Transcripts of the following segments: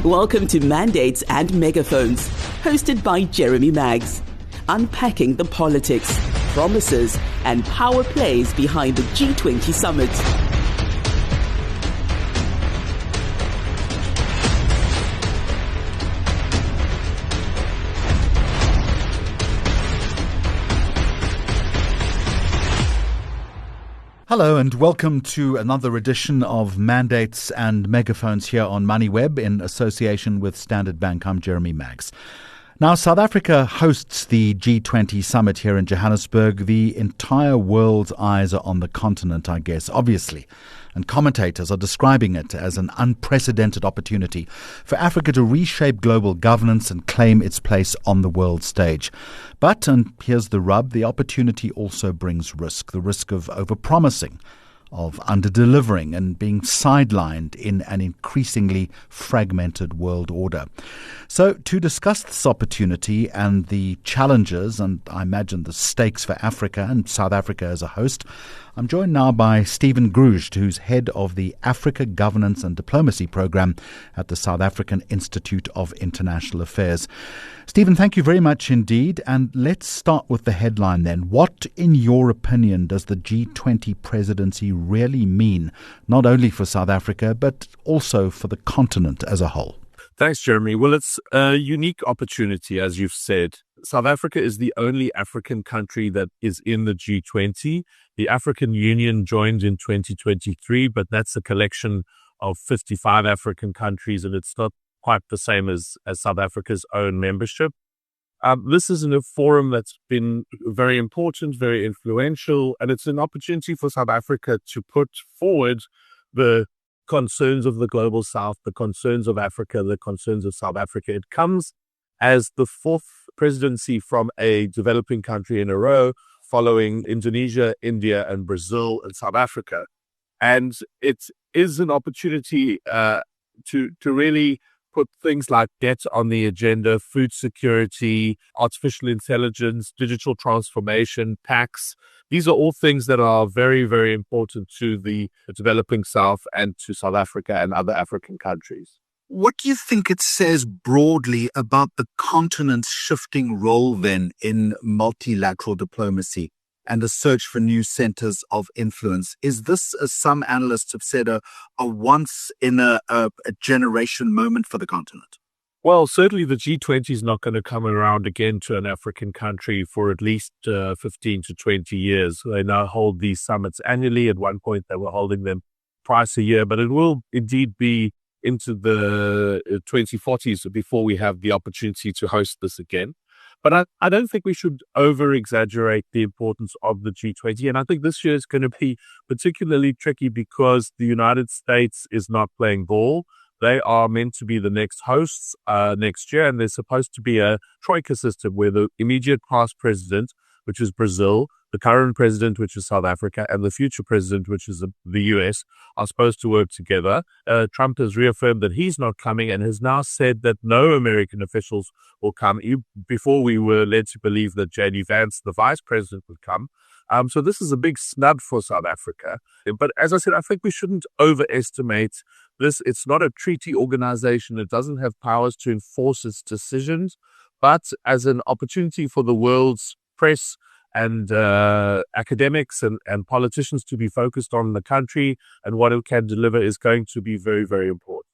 Welcome to Mandates and Megaphones, hosted by Jeremy Maggs, unpacking the politics, promises and power plays behind the G20 summit. Hello and welcome to another edition of Mandates and Megaphones here on Moneyweb in association with Standard Bank. I'm Jeremy Maggs. Now, South Africa hosts the G20 summit here in Johannesburg. The entire world's eyes are on the continent, I guess, obviously. And commentators are describing it as an unprecedented opportunity for Africa to reshape global governance and claim its place on the world stage. But, and here's the rub, the opportunity also brings risk, the risk of overpromising, of under-delivering and being sidelined in an increasingly fragmented world order. So to discuss this opportunity and the challenges and I imagine the stakes for Africa and South Africa as a host, I'm joined now by Stephen Gruzd, who's head of the Africa Governance and Diplomacy Program at the South African Institute of International Affairs. Stephen, thank you very much indeed. And let's start with the headline then. What, in your opinion, does the G20 presidency really mean, not only for South Africa, but also for the continent as a whole? Thanks, Jeremy. Well, it's a unique opportunity, as you've said. South Africa is the only African country that is in the G20. The African Union joined in 2023, but that's a collection of 55 African countries, and it's not quite the same as South Africa's own membership. This is a forum that's been very important, very influential, and it's an opportunity for South Africa to put forward the concerns of the global South, the concerns of Africa, the concerns of South Africa. It comes as the fourth presidency from a developing country in a row, following Indonesia, India, and Brazil and South Africa. And it is an opportunity to really put things like debt on the agenda, food security, artificial intelligence, digital transformation, tax. These are all things that are very, very important to the developing South and to South Africa and other African countries. What do you think it says broadly about the continent's shifting role then in multilateral diplomacy and the search for new centers of influence? Is this, as some analysts have said, a once in a generation moment for the continent? Well, certainly the G20 is not going to come around again to an African country for at least 15 to 20 years. They now hold these summits annually. At one point, they were holding them twice a year, but it will indeed be into the 2040s before we have the opportunity to host this again. But I don't think we should over-exaggerate the importance of the G20. And I think this year is going to be particularly tricky because the United States is not playing ball. They are meant to be the next hosts next year, and there's supposed to be a troika system where the immediate past president, which is Brazil, the current president, which is South Africa, and the future president, which is the US, are supposed to work together. Trump has reaffirmed that he's not coming and has now said that no American officials will come. Before we were led to believe that J.D. Vance, the vice president, would come. So this is a big snub for South Africa. But as I said, I think we shouldn't overestimate this. It's not a treaty organization. It doesn't have powers to enforce its decisions, but as an opportunity for the world's press and academics and politicians to be focused on the country and what it can deliver is going to be very, very important.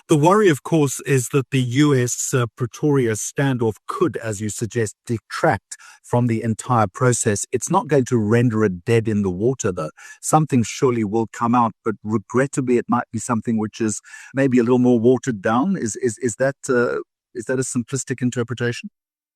The worry, of course, is that the U.S. Pretoria standoff could, as you suggest, detract from the entire process. It's not going to render it dead in the water, though. Something surely will come out, but regrettably, it might be something which is maybe a little more watered down. Is that a simplistic interpretation?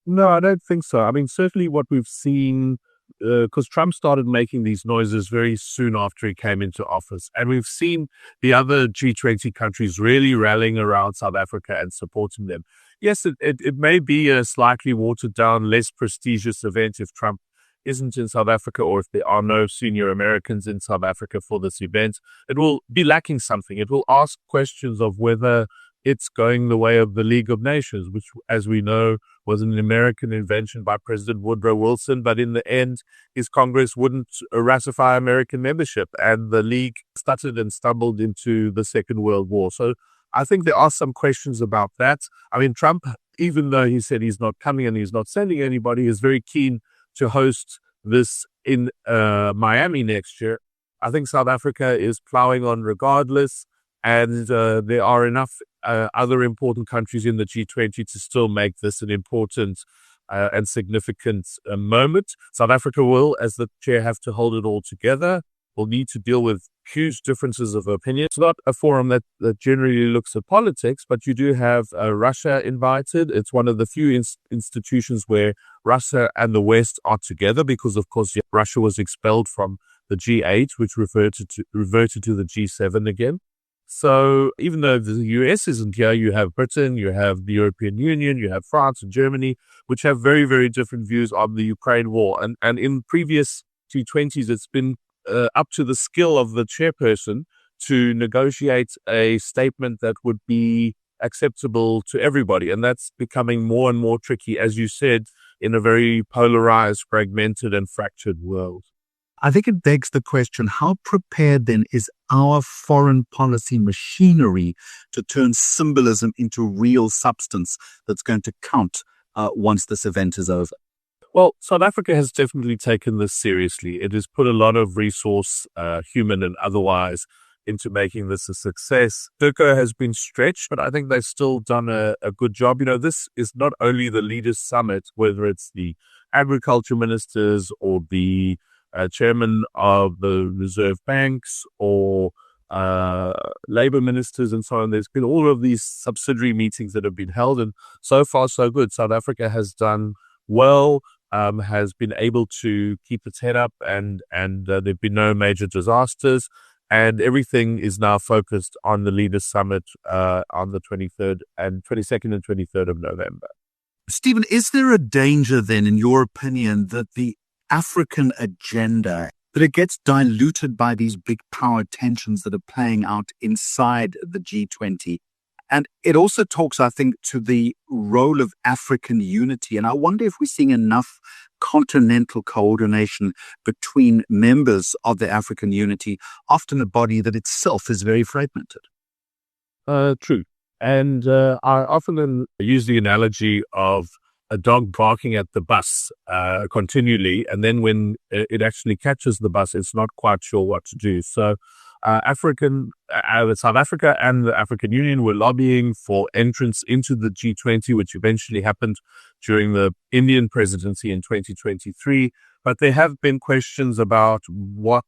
No, I don't think so. I mean, certainly what we've seen, because Trump started making these noises very soon after he came into office. And we've seen the other G20 countries really rallying around South Africa and supporting them. Yes, it may be a slightly watered down, less prestigious event if Trump isn't in South Africa or if there are no senior Americans in South Africa for this event. It will be lacking something. It will ask questions of whether it's going the way of the League of Nations, which, as we know, was an American invention by President Woodrow Wilson. But in the end, his Congress wouldn't ratify American membership, and the League stuttered and stumbled into the Second World War. So I think there are some questions about that. I mean, Trump, even though he said he's not coming and he's not sending anybody, is very keen to host this in Miami next year. I think South Africa is plowing on regardless, and there are enough other important countries in the G20 to still make this an important and significant moment. South Africa will, as the chair, have to hold it all together. Will need to deal with huge differences of opinion. It's not a forum that generally looks at politics, but you do have Russia invited. It's one of the few institutions where Russia and the West are together because, of course, Russia was expelled from the G8, which reverted to the G7 again. So even though the US isn't here, you have Britain, you have the European Union, you have France and Germany, which have very, very different views on the Ukraine war. And in previous G20s, it's been up to the skill of the chairperson to negotiate a statement that would be acceptable to everybody. And that's becoming more and more tricky, as you said, in a very polarized, fragmented and fractured world. I think it begs the question, how prepared then is our foreign policy machinery to turn symbolism into real substance that's going to count once this event is over? Well, South Africa has definitely taken this seriously. It has put a lot of resource, human and otherwise, into making this a success. Turco has been stretched, but I think they've still done a good job. You know, this is not only the leaders' summit, whether it's the agriculture ministers or the chairman of the reserve banks or labor ministers and so on. There's been all of these subsidiary meetings that have been held, and so far so good. South Africa has done well. Has been able to keep its head up, and there've been no major disasters, and everything is now focused on the Leaders Summit on the 22nd and 23rd of November. Stephen, is there a danger then, in your opinion, that the African agenda, that it gets diluted by these big power tensions that are playing out inside the G20? And it also talks, I think, to the role of African unity. And I wonder if we're seeing enough continental coordination between members of the African unity, often a body that itself is very fragmented. True. And I often use the analogy of a dog barking at the bus continually. And then when it actually catches the bus, it's not quite sure what to do. So South Africa and the African Union were lobbying for entrance into the G20, which eventually happened during the Indian presidency in 2023. But there have been questions about what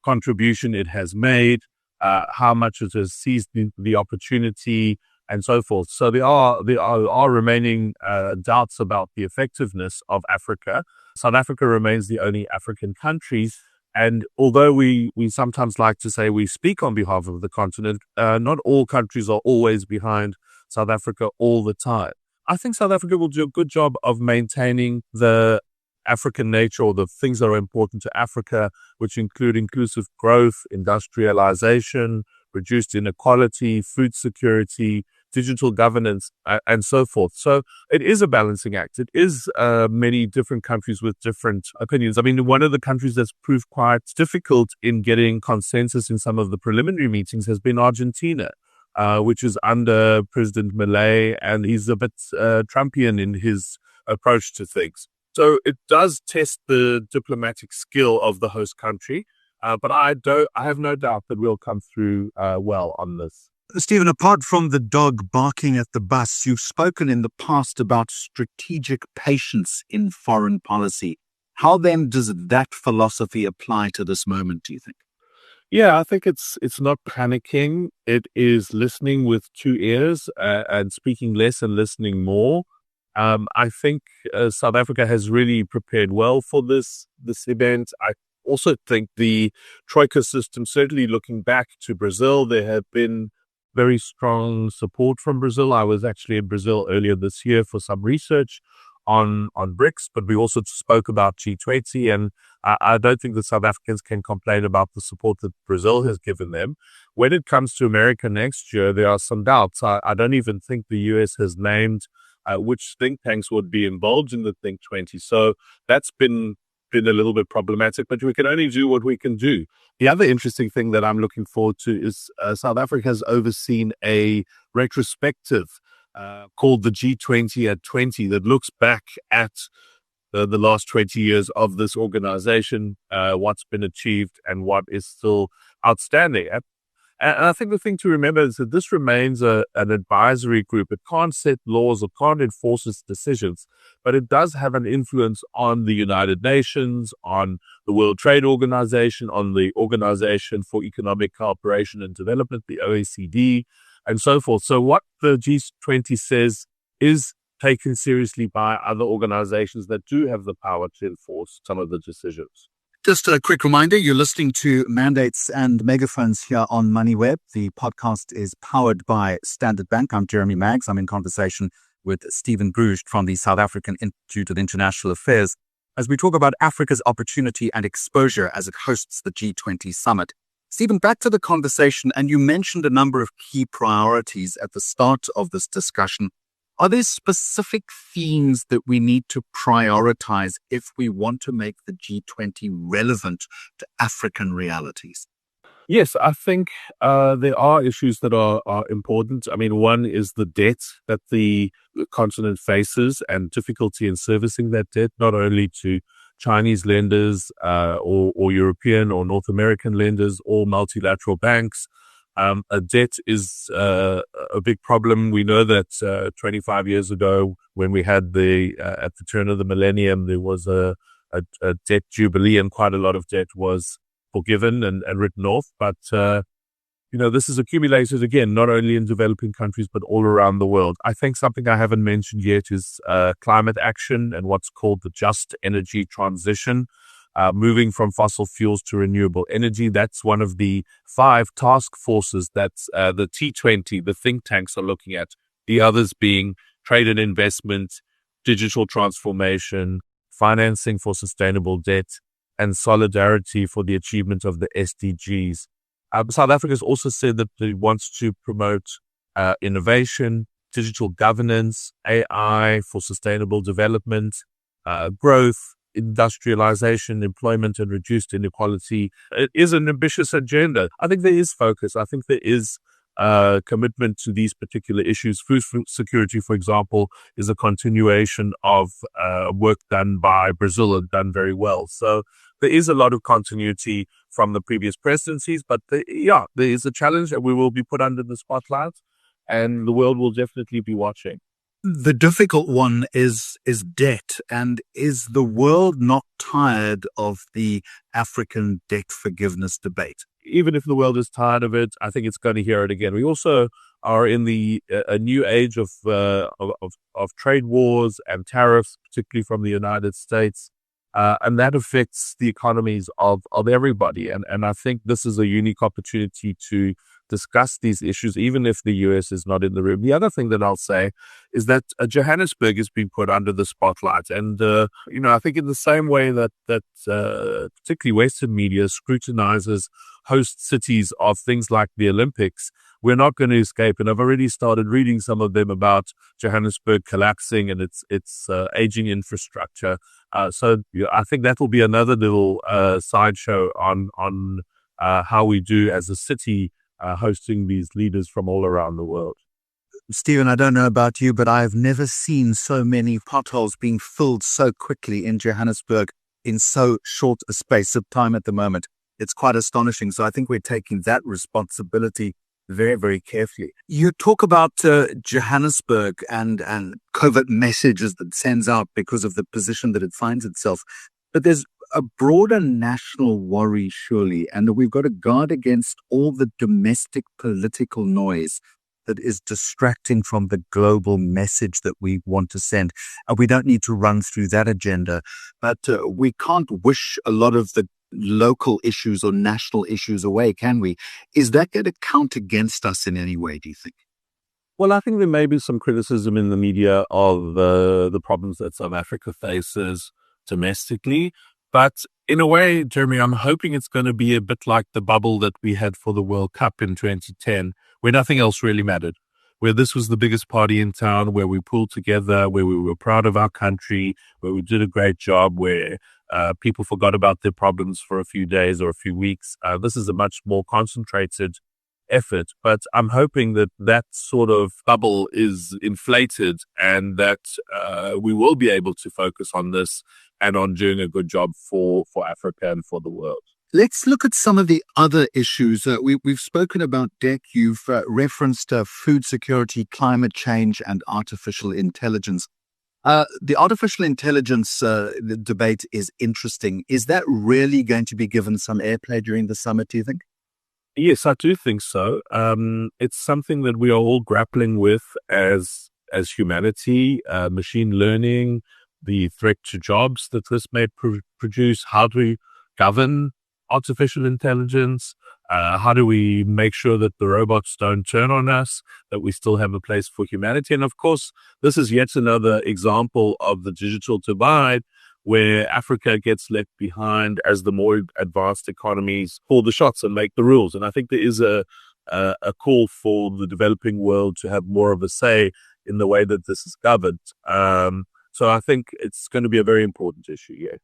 contribution it has made, how much it has seized the opportunity, and so forth. So there are remaining doubts about the effectiveness of Africa. South Africa remains the only African country. And although we sometimes like to say we speak on behalf of the continent, not all countries are always behind South Africa all the time. I think South Africa will do a good job of maintaining the African nature, or the things that are important to Africa, which include inclusive growth, industrialization, reduced inequality, food security, digital governance, and so forth. So it is a balancing act. It is many different countries with different opinions. I mean, one of the countries that's proved quite difficult in getting consensus in some of the preliminary meetings has been Argentina, which is under President Milei, and he's a bit Trumpian in his approach to things. So it does test the diplomatic skill of the host country, but I have no doubt that we'll come through well on this. Stephen, apart from the dog barking at the bus, you've spoken in the past about strategic patience in foreign policy. How then does that philosophy apply to this moment, do you think? Yeah, I think it's not panicking. It is listening with two ears and speaking less and listening more. I think South Africa has really prepared well for this event. I also think the Troika system, certainly looking back to Brazil, there have been very strong support from Brazil. I was actually in Brazil earlier this year for some research on BRICS, but we also spoke about G20, and I don't think the South Africans can complain about the support that Brazil has given them. When it comes to America next year, there are some doubts. I don't even think the US has named which think tanks would be involved in the Think 20. So that's been been a little bit problematic, but we can only do what we can do. The other interesting thing that I'm looking forward to is South Africa has overseen a retrospective called the G20 at 20 that looks back at the last 20 years of this organization, what's been achieved and what is still outstanding. And I think the thing to remember is that this remains an advisory group. It can't set laws or can't enforce its decisions, but it does have an influence on the United Nations, on the World Trade Organization, on the Organization for Economic Cooperation and Development, the OECD, and so forth. So what the G20 says is taken seriously by other organizations that do have the power to enforce some of the decisions. Just a quick reminder, you're listening to Mandates and Megaphones here on Moneyweb. The podcast is powered by Standard Bank. I'm Jeremy Maggs. I'm in conversation with Stephen Gruzd from the South African Institute of International Affairs as we talk about Africa's opportunity and exposure as it hosts the G20 summit. Stephen, back to the conversation, and you mentioned a number of key priorities at the start of this discussion. Are there specific themes that we need to prioritize if we want to make the G20 relevant to African realities? Yes, I think there are issues that are important. I mean, one is the debt that the continent faces and difficulty in servicing that debt, not only to Chinese lenders or European or North American lenders or multilateral banks. Debt is a big problem. We know that 25 years ago, when we had at the turn of the millennium, there was a debt jubilee, and quite a lot of debt was forgiven and written off. But this is accumulated again, not only in developing countries but all around the world. I think something I haven't mentioned yet is climate action and what's called the just energy transition. Moving from fossil fuels to renewable energy. That's one of the 5 task forces that the T20, the think tanks, are looking at. The others being trade and investment, digital transformation, financing for sustainable debt, and solidarity for the achievement of the SDGs. South Africa has also said that it wants to promote innovation, digital governance, AI for sustainable development, growth, industrialization, employment, and reduced inequality. It is an ambitious agenda. I think there is focus. I think there is commitment to these particular issues. Food security, for example, is a continuation of work done by Brazil and done very well. So there is a lot of continuity from the previous presidencies, but there is a challenge, and we will be put under the spotlight, and the world will definitely be watching. The difficult one is debt. And is the world not tired of the African debt forgiveness debate? Even if the world is tired of it, I think it's going to hear it again. We also are in a new age of trade wars and tariffs, particularly from the United States. And that affects the economies of everybody. And I think this is a unique opportunity to discuss these issues, even if the US is not in the room. The other thing that I'll say is that Johannesburg has been put under the spotlight. And, I think in the same way that particularly Western media scrutinizes host cities of things like the Olympics, we're not going to escape. And I've already started reading some of them about Johannesburg collapsing and its aging infrastructure. So I think that will be another little sideshow on how we do as a city hosting these leaders from all around the world. Stephen, I don't know about you, but I've never seen so many potholes being filled so quickly in Johannesburg in so short a space of time at the moment. It's quite astonishing. So I think we're taking that responsibility very, very carefully. You talk about Johannesburg and covert messages that it sends out because of the position that it finds itself. But there's a broader national worry, surely, and we've got to guard against all the domestic political noise that is distracting from the global message that we want to send. And we don't need to run through that agenda, but we can't wish a lot of the local issues or national issues away, can we? Is that going to count against us in any way, do you think? Well, I think there may be some criticism in the media of the problems that South Africa faces domestically. But in a way, Jeremy, I'm hoping it's going to be a bit like the bubble that we had for the World Cup in 2010, where nothing else really mattered, where this was the biggest party in town, where we pulled together, where we were proud of our country, where we did a great job, where people forgot about their problems for a few days or a few weeks. This is a much more concentrated effort, but I'm hoping that that sort of bubble is inflated and that we will be able to focus on this and on doing a good job for Africa and for the world. Let's look at some of the other issues. We've spoken about DEC. You've referenced food security, climate change, and artificial intelligence. The artificial intelligence the debate is interesting. Is that really going to be given some airplay during the summit, do you think? Yes, I do think so. It's something that we are all grappling with as humanity, machine learning, the threat to jobs that this may produce. How do we govern artificial intelligence? How do we make sure that the robots don't turn on us, that we still have a place for humanity? And of course, this is yet another example of the digital divide, where Africa gets left behind as the more advanced economies call the shots and make the rules. And I think there is a call for the developing world to have more of a say in the way that this is governed. So I think it's going to be a very important issue, yeah.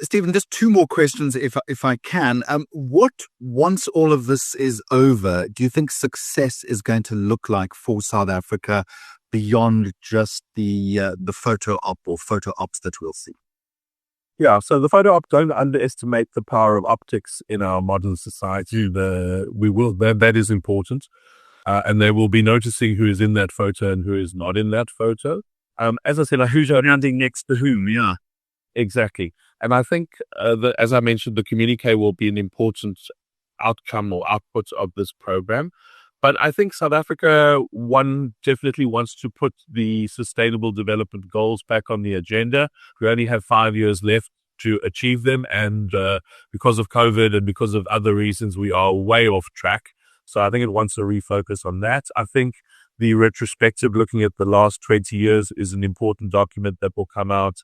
Stephen, just two more questions, if I can. What, once all of this is over, do you think success is going to look like for South Africa beyond just the photo op or photo ops that we'll see? Yeah, so the photo op, don't underestimate the power of optics in our modern society. That is important, and they will be noticing who is in that photo and who is not in that photo. As I said, who's standing next to whom? Yeah, exactly. And I think, as I mentioned, the communique will be an important outcome or output of this program. But I think South Africa, definitely wants to put the Sustainable Development Goals back on the agenda. We only have 5 years left to achieve them. And because of COVID and because of other reasons, we are way off track. So I think it wants to refocus on that. I think the retrospective looking at the last 20 years is an important document that will come out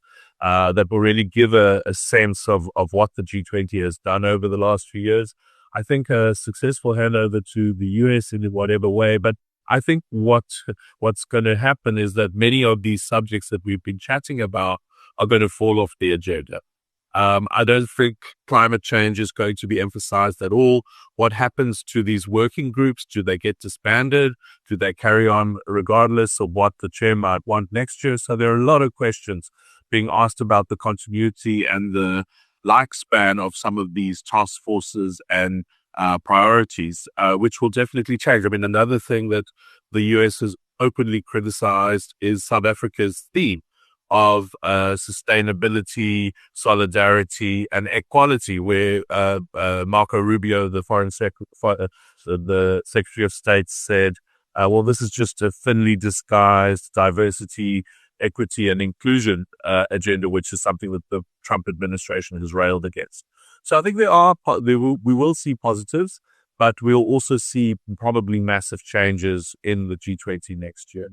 that will really give a sense of what the G20 has done over the last few years. I think a successful handover to the US in whatever way. But I think what's going to happen is that many of these subjects that we've been chatting about are going to fall off the agenda. I don't think climate change is going to be emphasized at all. What happens to these working groups? Do they get disbanded? Do they carry on regardless of what the chair might want next year? So there are a lot of questions being asked about the continuity and the lifespan of some of these task forces and priorities, which will definitely change. I mean, another thing that the US has openly criticized is South Africa's theme of sustainability, solidarity, and equality, where Marco Rubio, the the Secretary of State, said, well, this is just a thinly disguised diversity, equity, and inclusion agenda, which is something that the Trump administration has railed against. So I think we will see positives, but we'll also see probably massive changes in the G20 next year.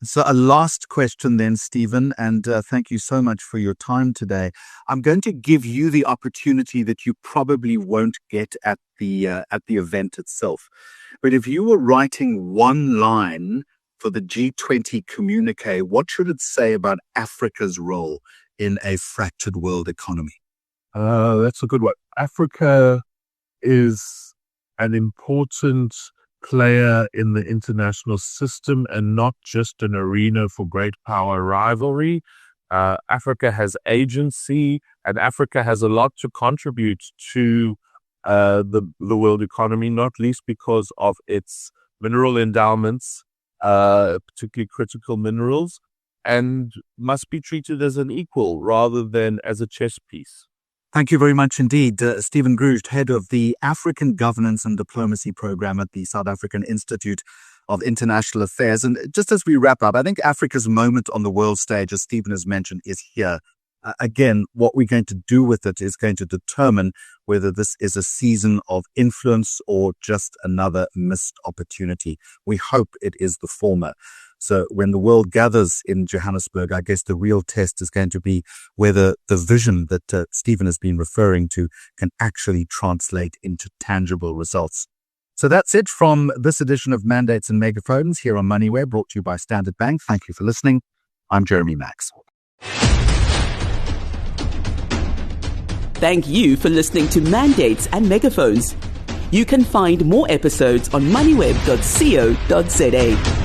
So a last question then, Stephen, and thank you so much for your time today. I'm going to give you the opportunity that you probably won't get at the event itself. But if you were writing one line for the G20 communique, what should it say about Africa's role in a fractured world economy? That's a good one. Africa is an important player in the international system and not just an arena for great power rivalry. Africa has agency, and Africa has a lot to contribute to the world economy, not least because of its mineral endowments, particularly critical minerals, and must be treated as an equal rather than as a chess piece. Thank you very much indeed. Stephen Gruzd, head of the African Governance and Diplomacy Program at the South African Institute of International Affairs. And just as we wrap up, I think Africa's moment on the world stage, as Stephen has mentioned, is here. Again, what we're going to do with it is going to determine whether this is a season of influence or just another missed opportunity. We hope it is the former. So when the world gathers in Johannesburg, I guess the real test is going to be whether the vision that Stephen has been referring to can actually translate into tangible results. So that's it from this edition of Mandates and Megaphones here on Moneyweb, brought to you by Standard Bank. Thank you for listening. I'm Jeremy Max. thank you for listening to Mandates and Megaphones. You can find more episodes on moneyweb.co.za.